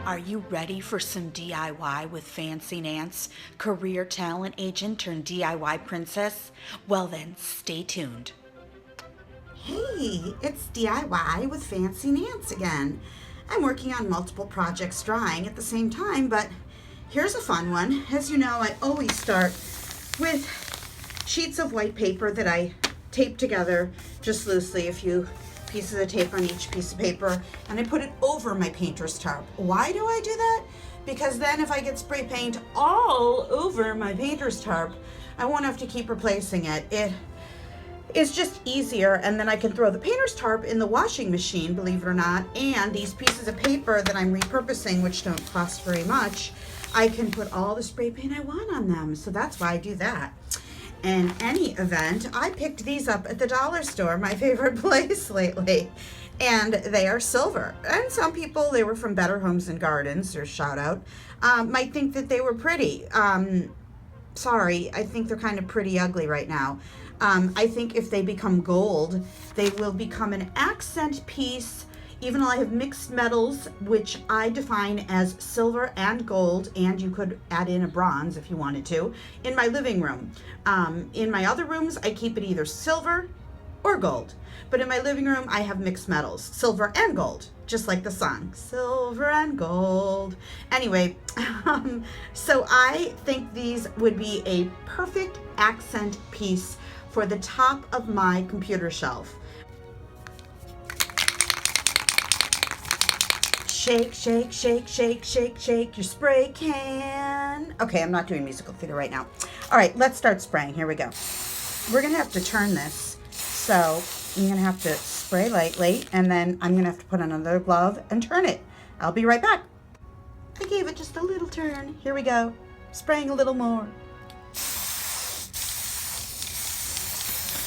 Are you ready for some DIY with Fancy Nance, career talent agent turned DIY princess? Well then, stay tuned. Hey, it's DIY with Fancy Nance again. I'm working on multiple projects drawing at the same time, but here's a fun one. As you know, I always start with sheets of white paper that I tape together just loosely, a few pieces of tape on each piece of paper, and I put it over my painter's tarp. Why do I do that? Because then if I get spray paint all over my painter's tarp, I won't have to keep replacing it. It's just easier, and then I can throw the painter's tarp in the washing machine, believe it or not, and these pieces of paper that I'm repurposing, which don't cost very much, I can put all the spray paint I want on them. So that's why I do that. In any event, I picked these up at the dollar store, my favorite place lately, and they are silver. And some people, they were from Better Homes and Gardens, or shout out, might think that they were pretty. Sorry, I think they're kind of pretty ugly right now. I think if they become gold, they will become an accent piece, even though I have mixed metals, which I define as silver and gold, and you could add in a bronze if you wanted to, in my living room. In my other rooms, I keep it either silver or gold. But in my living room, I have mixed metals, silver and gold, just like the song, silver and gold. Anyway, so I think these would be a perfect accent piece for the top of my computer shelf. Shake, shake, shake, shake, shake, shake your spray can. Okay, I'm not doing musical theater right now. All right, let's start spraying. Here we go. We're gonna have to turn this. So I'm gonna have to spray lightly, and then I'm gonna have to put on another glove and turn it. I'll be right back. I gave it just a little turn. Here we go. Spraying a little more.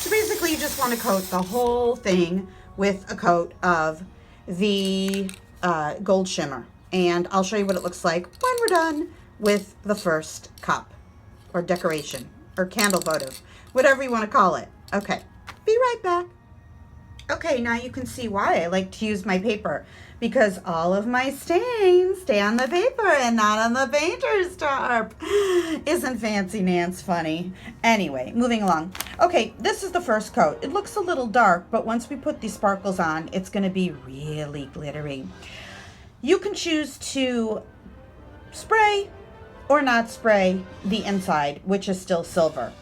So basically you just want to coat the whole thing with a coat of the gold shimmer. And I'll show you what it looks like when we're done with the first cup or decoration or candle votive, whatever you want to call it. Okay, be right back. Okay, now you can see why I like to use my paper, because all of my stains stay on the paper and not on the painter's tarp. Isn't Fancy Nance funny? Anyway, moving along. Okay, this is the first coat. It looks a little dark, but once we put these sparkles on, it's going to be really glittery. You can choose to spray or not spray the inside, which is still silver.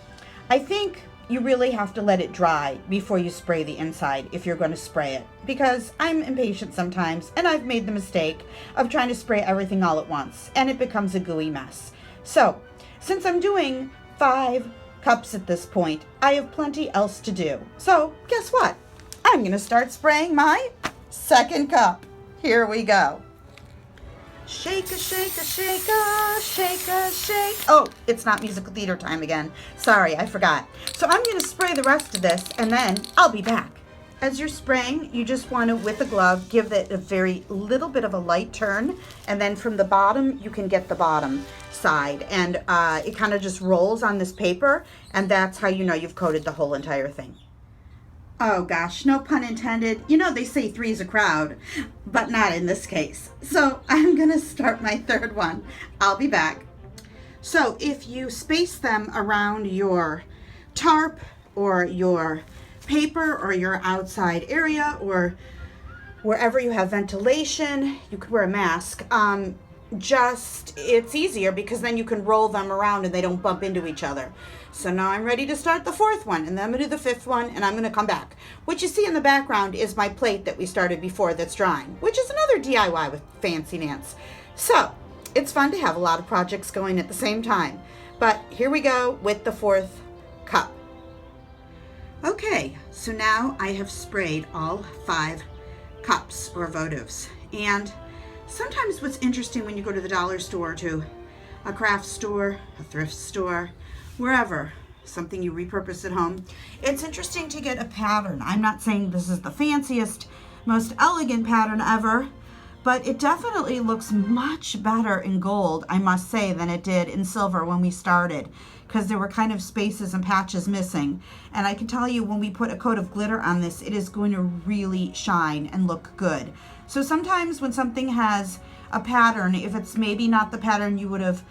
I think you really have to let it dry before you spray the inside if you're going to spray it, because I'm impatient sometimes, and I've made the mistake of trying to spray everything all at once, and it becomes a gooey mess. So, since I'm doing 5 cups at this point, I have plenty else to do. So, guess what? I'm going to start spraying my second cup. Here we go. Shake a, shake a, shake a, shake a, shake. Oh, it's not musical theater time again. Sorry, I forgot. So I'm going to spray the rest of this, and then I'll be back. As you're spraying, you just want to, with a glove, give it a very little bit of a light turn, and then from the bottom, you can get the bottom side, and it kind of just rolls on this paper, and that's how you know you've coated the whole entire thing. Oh gosh, no pun intended. You know they say three's a crowd, but not in this case. So I'm gonna start my third one. I'll be back. So if you space them around your tarp or your paper or your outside area or wherever you have ventilation, you could wear a mask. It's easier because then you can roll them around and they don't bump into each other. So now I'm ready to start the fourth one, and then I'm going to do the fifth one, and I'm going to come back. What you see in the background is my plate that we started before that's drying, which is another DIY with Fancy Nance. So it's fun to have a lot of projects going at the same time. But here we go with the fourth cup. Okay, so now I have sprayed all 5 cups or votives. And sometimes what's interesting when you go to the dollar store, to a craft store, a thrift store, wherever, something you repurpose at home, it's interesting to get a pattern. I'm not saying this is the fanciest, most elegant pattern ever, but it definitely looks much better in gold, I must say, than it did in silver when we started, because there were kind of spaces and patches missing. And I can tell you, when we put a coat of glitter on this, it is going to really shine and look good. So sometimes when something has a pattern, if it's maybe not the pattern you would have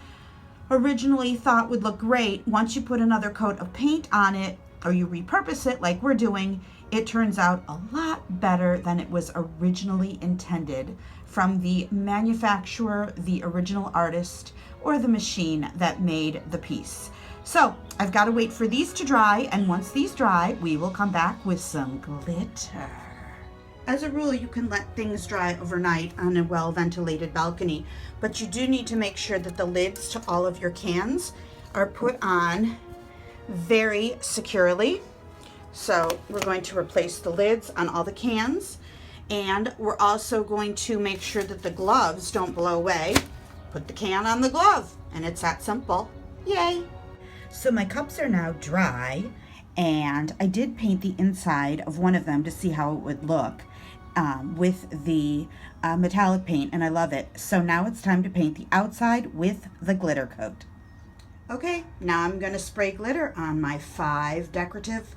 originally thought would look great, once you put another coat of paint on it or you repurpose it like we're doing, it turns out a lot better than it was originally intended from the manufacturer, the original artist, or the machine that made the piece. So I've got to wait for these to dry, and once these dry, we will come back with some glitter. As a rule, you can let things dry overnight on a well-ventilated balcony, but you do need to make sure that the lids to all of your cans are put on very securely. So we're going to replace the lids on all the cans, and we're also going to make sure that the gloves don't blow away. Put the can on the glove, and it's that simple. Yay! So my cups are now dry, and I did paint the inside of one of them to see how it would look with the metallic paint, and I love it. So now it's time to paint the outside with the glitter coat. Okay, now I'm going to spray glitter on my 5 decorative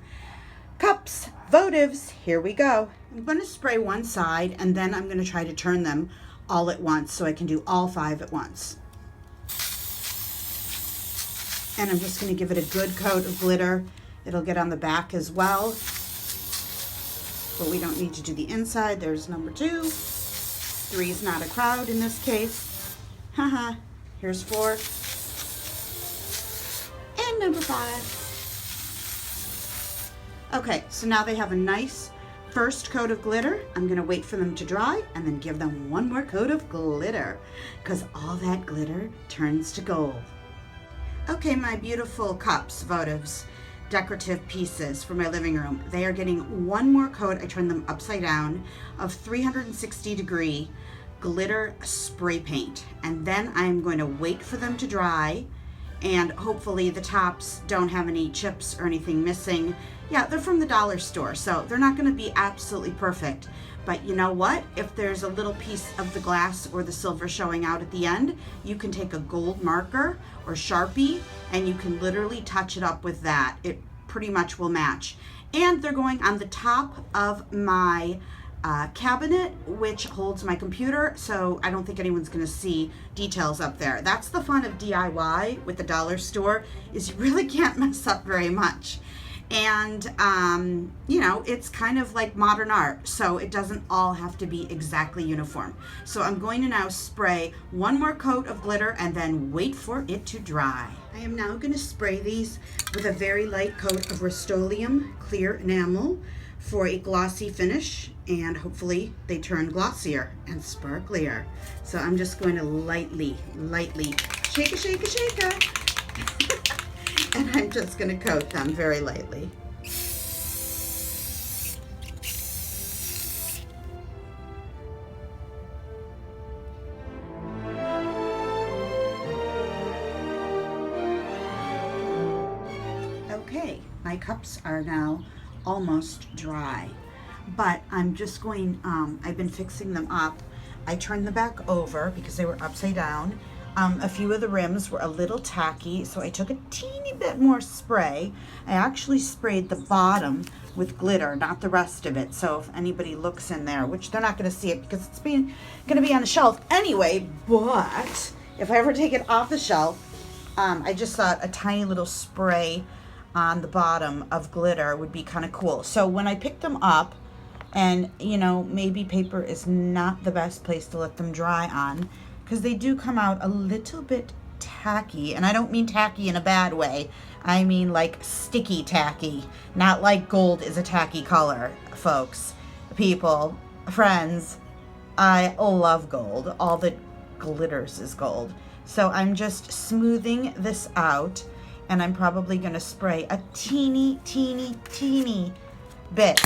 cups, Votives. Here we go. I'm going to spray one side, and then I'm going to try to turn them all at once so I can do all 5 at once. And I'm just going to give it a good coat of glitter. It'll get on the back as well. But we don't need to do the inside. There's number 2. 3 is not a crowd in this case. Haha. Here's 4. And number 5. Okay, so now they have a nice first coat of glitter. I'm going to wait for them to dry and then give them one more coat of glitter, because all that glitter turns to gold. Okay, my beautiful cups, Votives, decorative pieces for my living room. They are getting one more coat. I turned them upside down of 360-degree glitter spray paint. And then I'm going to wait for them to dry, and hopefully the tops don't have any chips or anything missing. Yeah, they're from the dollar store, so they're not going to be absolutely perfect. But you know what? If there's a little piece of the glass or the silver showing out at the end, you can take a gold marker or Sharpie and you can literally touch it up with that. It pretty much will match. And they're going on the top of my cabinet, which holds my computer, so I don't think anyone's going to see details up there. That's the fun of DIY with the dollar store, is you really can't mess up very much. And, you know, it's kind of like modern art, so it doesn't all have to be exactly uniform. So I'm going to now spray one more coat of glitter and then wait for it to dry. I am now going to spray these with a very light coat of Rust-Oleum clear enamel for a glossy finish, and hopefully they turn glossier and sparklier. So I'm just going to lightly shake a and I'm just going to coat them very lightly. Okay, my cups are now almost dry, but I'm just going, I've been fixing them up. I turned them back over because they were upside down. A few of the rims were a little tacky, so I took a teeny bit more spray. I actually sprayed the bottom with glitter, not the rest of it. So if anybody looks in there, which they're not going to see it because it's going to be on a shelf anyway, but if I ever take it off the shelf, I just thought a tiny little spray on the bottom of glitter would be kind of cool. So when I picked them up, and you know, maybe paper is not the best place to let them dry on, because they do come out a little bit tacky, and I don't mean tacky in a bad way. I mean like sticky tacky, not like gold is a tacky color, folks, people, friends. I love gold. All that glitters is gold. So I'm just smoothing this out, and I'm probably going to spray a teeny bit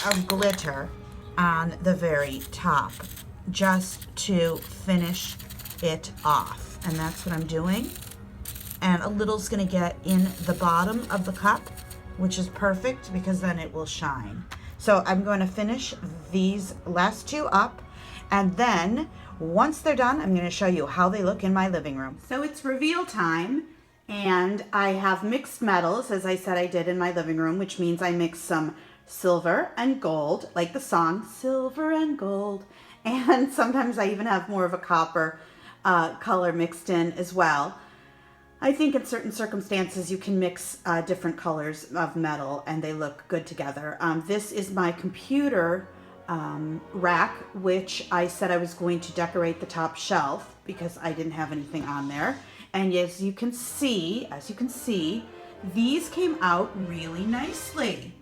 of glitter on the very top, just to finish it off. And that's what I'm doing. And a little's gonna get in the bottom of the cup, which is perfect because then it will shine. So I'm going to finish these last 2 up, and then once they're done, I'm gonna show you how they look in my living room. So it's reveal time, and I have mixed metals, as I said I did in my living room, which means I mixed some silver and gold, like the song, silver and gold, And sometimes I even have more of a copper color mixed in as well. I think in certain circumstances you can mix different colors of metal and they look good together. This is my computer rack, which I said I was going to decorate the top shelf because I didn't have anything on there. And as you can see, these came out really nicely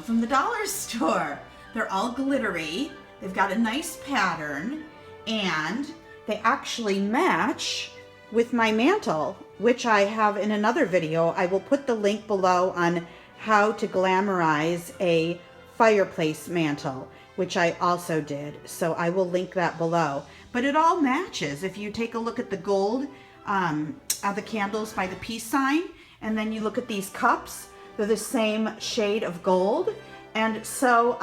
from the dollar store. They're all glittery. They've got a nice pattern and they actually match with my mantle, which I have in another video. I will put the link below on how to glamorize a fireplace mantle, which I also did. So I will link that below. But it all matches. If you take a look at the gold of the candles by the peace sign, and then you look at these cups, they're the same shade of gold. And so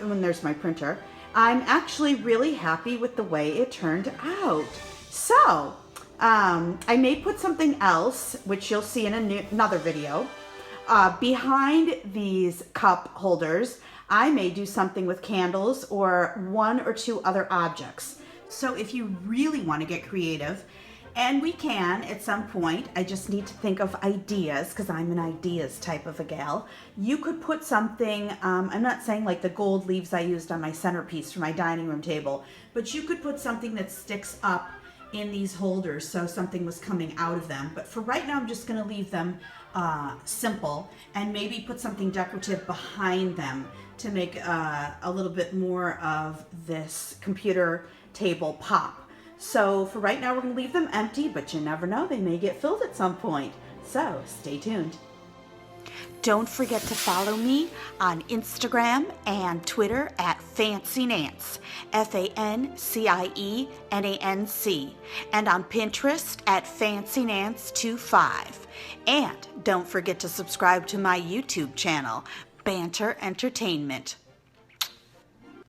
there's my printer, I'm actually really happy with the way it turned out. So I may put something else, which you'll see in another video, behind these cup holders. I may do something with candles or one or two other objects. So if you really want to get creative, and we can at some point, I just need to think of ideas because I'm an ideas type of a gal. You could put something, I'm not saying like the gold leaves I used on my centerpiece for my dining room table, but you could put something that sticks up in these holders so something was coming out of them. But for right now, I'm just going to leave them simple and maybe put something decorative behind them to make a little bit more of this computer table pop. So for right now, we're going to leave them empty, but you never know, they may get filled at some point. So stay tuned. Don't forget to follow me on Instagram and Twitter at fancienanc, FANCIENANC, and on Pinterest at fancienanc25. And don't forget to subscribe to my YouTube channel, Banter Entertainment.